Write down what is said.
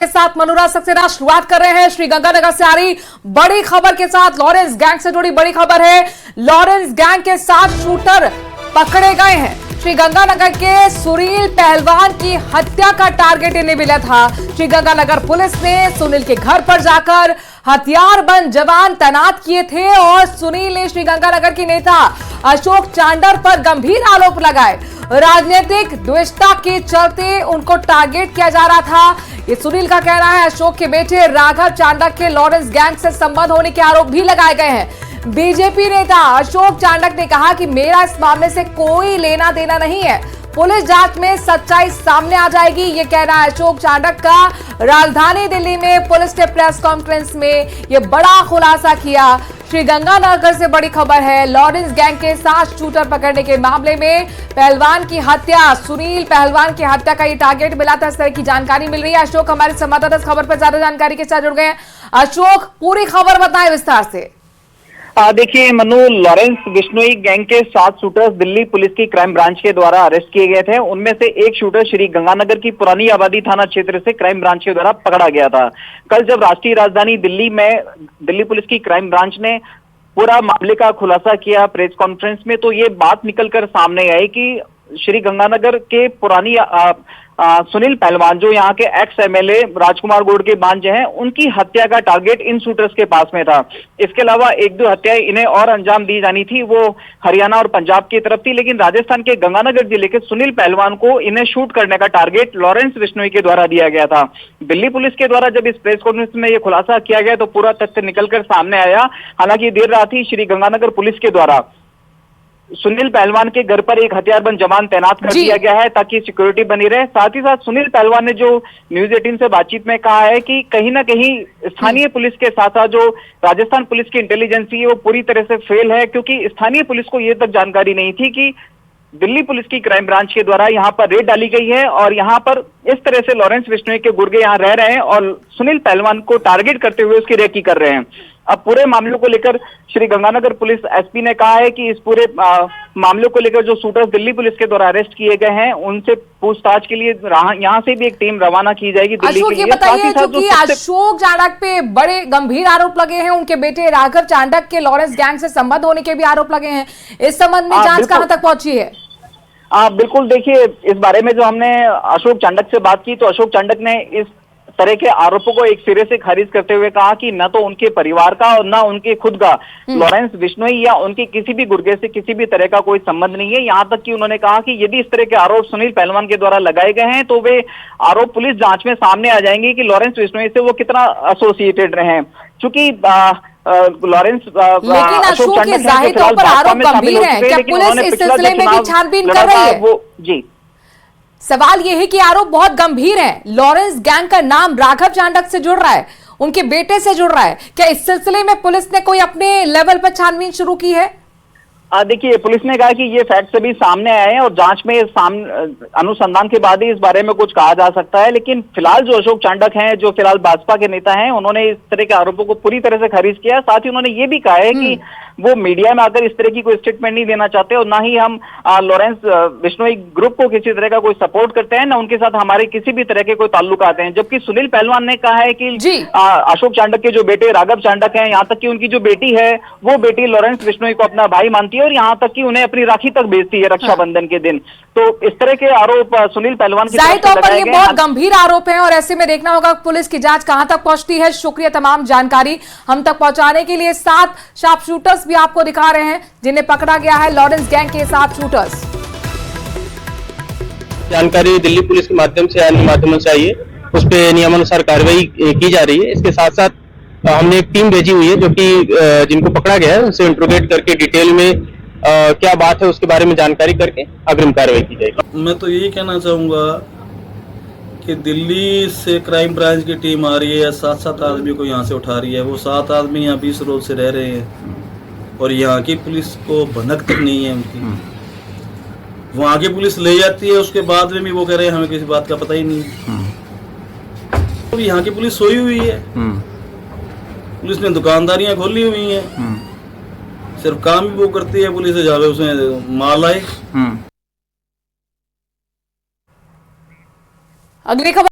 के साथ मनोराज सक्सेना शुरुआत कर रहे हैं श्रीगंगानगर से आ रही बड़ी खबर के साथ। लॉरेंस गैंग से जुड़ी बड़ी खबर है। लॉरेंस गैंग के 7 शूटर पकड़े गए हैं। श्रीगंगानगर के सुनील पहलवान की हत्या का टारगेट इन्हें मिला था। श्रीगंगानगर पुलिस ने सुनील के घर पर जाकर हथियारबंद जवान तैनात किए थे और सुनील ने श्रीगंगानगर के नेता अशोक चांडर पर गंभीर आरोप लगाए। राजनीतिक द्वेषता के चलते उनको टारगेट किया जा रहा था। ये सुनील का कहना है। अशोक के बेटे राघव चांडक के लॉरेंस गैंग से संबंध होने के आरोप भी लगाए गए हैं। बीजेपी नेता अशोक चांडक ने कहा कि मेरा इस मामले से कोई लेना देना नहीं है, पुलिस जांच में सच्चाई सामने आ जाएगी, ये कहना है अशोक चांडक का। राजधानी दिल्ली में पुलिस ने प्रेस कॉन्फ्रेंस में ये बड़ा खुलासा किया। श्रीगंगानगर से बड़ी खबर है। लॉरेंस गैंग के 7 शूटर पकड़ने के मामले में पहलवान की हत्या, सुनील पहलवान की हत्या का ये टारगेट मिला था, इस तरह की जानकारी मिल रही है। अशोक हमारे संवाददाता इस खबर पर ज्यादा जानकारी के साथ जुड़ गए हैं। अशोक, पूरी खबर बताएं विस्तार से। देखिए मनु, लॉरेंस बिश्नोई गैंग के 7 शूटर्स दिल्ली पुलिस की क्राइम ब्रांच के द्वारा अरेस्ट किए गए थे। उनमें से एक शूटर श्रीगंगानगर की पुरानी आबादी थाना क्षेत्र से क्राइम ब्रांच के द्वारा पकड़ा गया था। कल जब राष्ट्रीय राजधानी दिल्ली में दिल्ली पुलिस की क्राइम ब्रांच ने पूरा मामले का खुलासा किया प्रेस कॉन्फ्रेंस में, तो ये बात निकलकर सामने आई कि श्रीगंगानगर के पुरानी सुनील पहलवान, जो यहाँ के एक्स एमएलए राजकुमार गौड़ के भांजे हैं, उनकी हत्या का टारगेट इन शूटर्स के पास में था। इसके अलावा 1-2 हत्याएं इन्हें और अंजाम दी जानी थी, वो हरियाणा और पंजाब की तरफ थी, लेकिन राजस्थान के गंगानगर जिले के सुनील पहलवान को इन्हें शूट करने का टारगेट लॉरेंस बिश्नोई के द्वारा दिया गया था। दिल्ली पुलिस के द्वारा जब इस प्रेस कॉन्फ्रेंस में यह खुलासा किया गया तो पूरा तथ्य निकलकर सामने आया। हालांकि देर रात ही श्रीगंगानगर पुलिस के द्वारा सुनील पहलवान के घर पर एक हथियारबंद जवान तैनात कर दिया गया है ताकि सिक्योरिटी बनी रहे। साथ ही साथ सुनील पहलवान ने जो न्यूज 18 से बातचीत में कहा है कि कहीं ना कहीं स्थानीय पुलिस के साथ साथ जो राजस्थान पुलिस की इंटेलिजेंस है वो पूरी तरह से फेल है, क्योंकि स्थानीय पुलिस को ये तक जानकारी नहीं थी कि दिल्ली पुलिस की क्राइम ब्रांच के द्वारा यहाँ पर रेड डाली गई है और यहाँ पर इस तरह से लॉरेंस बिश्नोई के गुर्गे यहाँ रह रहे हैं और सुनील पहलवान को टारगेट करते हुए उसकी रेकी कर रहे हैं। अब पूरे मामले को लेकर श्रीगंगानगर पुलिस एसपी ने कहा है कि इस पूरे मामले को लेकर जो शूटर्स दिल्ली पुलिस के द्वारा अरेस्ट किए गए हैं उनसे पूछताछ के लिए यहाँ से भी एक टीम रवाना की जाएगी दिल्ली के लिए। बताइए, क्योंकि अशोक चांडक पे बड़े गंभीर आरोप लगे हैं, उनके बेटे राघव चांडक के लॉरेंस गैंग से संबंध होने के भी आरोप लगे हैं, इस संबंध में जांच कहां तक पहुंची है? बिल्कुल, देखिए इस बारे में जो हमने अशोक चांडक से बात की तो अशोक चांडक ने इस तरह के आरोपों को एक सिरे से खारिज करते हुए कहा कि न तो उनके परिवार का और न उनके खुद का लॉरेंस बिश्नोई या उनके किसी भी गुर्गे से किसी भी तरह का कोई संबंध नहीं है। यहाँ तक कि उन्होंने कहा कि यदि इस तरह के आरोप सुनील पहलवान के द्वारा लगाए गए हैं तो वे आरोप पुलिस जांच में सामने आ जाएंगे कि लॉरेंस बिश्नोई से वो कितना एसोसिएटेड रहे हैं। चूंकि लॉरेंस लेकिन अशोक के जाहिर तौर पर आरोप गंभीर हैं, क्या पुलिस इस सिलसिले में भी छानबीन कर रही है? जी, सवाल यह है कि आरोप बहुत गंभीर है। लॉरेंस गैंग का नाम राघव चांडक से जुड़ रहा है, उनके बेटे से जुड़ रहा है। क्या इस सिलसिले में पुलिस ने कोई अपने लेवल पर छानबीन शुरू की है? देखिए, पुलिस ने कहा कि ये फैक्ट अभी सामने आए हैं और जांच में अनुसंधान के बाद ही इस बारे में कुछ कहा जा सकता है। लेकिन फिलहाल जो अशोक चांडक हैं, जो फिलहाल भाजपा के नेता हैं, उन्होंने इस तरह के आरोपों को पूरी तरह से खारिज किया। साथ ही उन्होंने ये भी कहा है कि वो मीडिया में आकर इस तरह की कोई स्टेटमेंट नहीं देना चाहते और ना ही हम लॉरेंस बिश्नोई ग्रुप को किसी तरह का कोई सपोर्ट करते हैं, ना उनके साथ हमारे किसी भी तरह के कोई ताल्लुक आते हैं। जबकि सुनील पहलवान ने कहा है कि अशोक चांडक के जो बेटे राघव चांडक हैं, यहाँ तक कि उनकी जो बेटी है वो बेटी लॉरेंस बिश्नोई को अपना भाई मानती है और यहाँ तक कि उन्हें अपनी राखी तक भेजती है रक्षाबंधन के दिन। तो इस तरह के आरोप सुनील पहलवान की जाहिर तौर पर ये बहुत गंभीर आरोप हैं और ऐसे में देखना होगा पुलिस की जांच कहां तक पहुंचती है। शुक्रिया तमाम जानकारी हम तक पहुंचाने के लिए। 7 शार्प शूटर्स भी आपको दिखा रहे हैं जिन्हें पकड़ा गया है, लॉरेंस गैंग के 7 शूटर्स। जानकारी दिल्ली पुलिस के माध्यम से अन्य माध्यमों से आई है, उस पर नियमानुसार कार्रवाई की जा रही है। इसके साथ साथ हमने एक टीम भेजी हुई है जो कि जिनको पकड़ा गया है उनसे इंट्रोगेट करके डिटेल में क्या बात है उसके बारे में जानकारी करके अग्रिम कार्रवाई की जाएगी। मैं तो यही कहना चाहूंगा कि दिल्ली से क्राइम ब्रांच की टीम आ रही है, 7 आदमी को यहाँ से उठा रही है। वो 7 आदमी यहाँ 20 रोज से रह रहे हैं और यहाँ की पुलिस को भनक तक नहीं है उनकी। वहाँ की पुलिस ले जाती है, उसके बाद में भी वो कह रहे हैं हमें किसी बात का पता ही नहीं है। तो यहाँ की पुलिस सोई हुई है, पुलिस ने दुकानदारियां खोली हुई हैं, सिर्फ काम भी वो करती है पुलिस से, जावे उसमें माल आए। अगली खबर